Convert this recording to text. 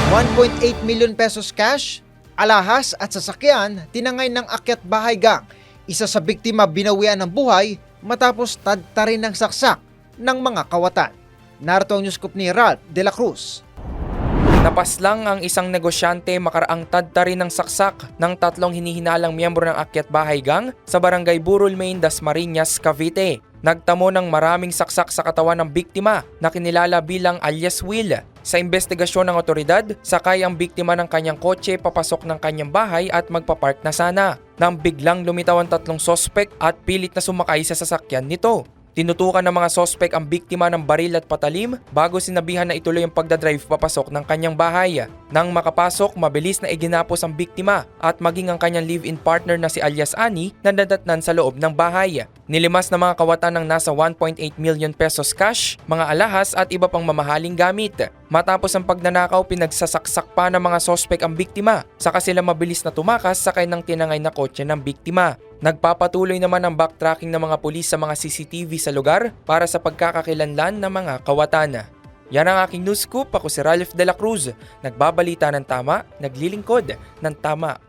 1.8 million pesos cash, alahas at sasakyan tinangay ng akyat bahay gang. Isa sa biktima binawian ng buhay matapos tadtarin ng saksak ng mga kawatan. Narito ang newscoop ni Ralph De La Cruz. Napaslang ang isang negosyante makaraang tadtarin ng saksak ng tatlong hinihinalang miyembro ng akyat bahay gang sa barangay Burol Main, Dasmariñas, Cavite. Nagtamo ng maraming saksak sa katawan ng biktima na kinilala bilang alias Will. Sa investigasyon ng otoridad, sakay ang biktima ng kanyang kotse papasok ng kanyang bahay at magpapark na sana, nang biglang lumitaw ang tatlong sospek at pilit na sumakay sa sasakyan nito. Tinutukan ng mga sospek ang biktima ng baril at patalim bago sinabihan na ituloy ang pagdadrive papasok ng kanyang bahay. Nang makapasok, mabilis na iginapos ang biktima at maging ang kanyang live-in partner na si alias Annie na nadatnan sa loob ng bahay. Nilimas ng mga kawatan ng nasa 1.8 million pesos cash, mga alahas at iba pang mamahaling gamit. Matapos ang pagnanakaw, pinagsasaksak pa ng mga sospek ang biktima, saka sila mabilis na tumakas sakay ng tinangay na kotse ng biktima. Nagpapatuloy naman ang backtracking ng mga pulis sa mga CCTV sa lugar para sa pagkakakilanlan ng mga kawatan. Yan ang aking news scoop. Ako si Ralph De La Cruz, nagbabalita ng tama, naglilingkod ng tama.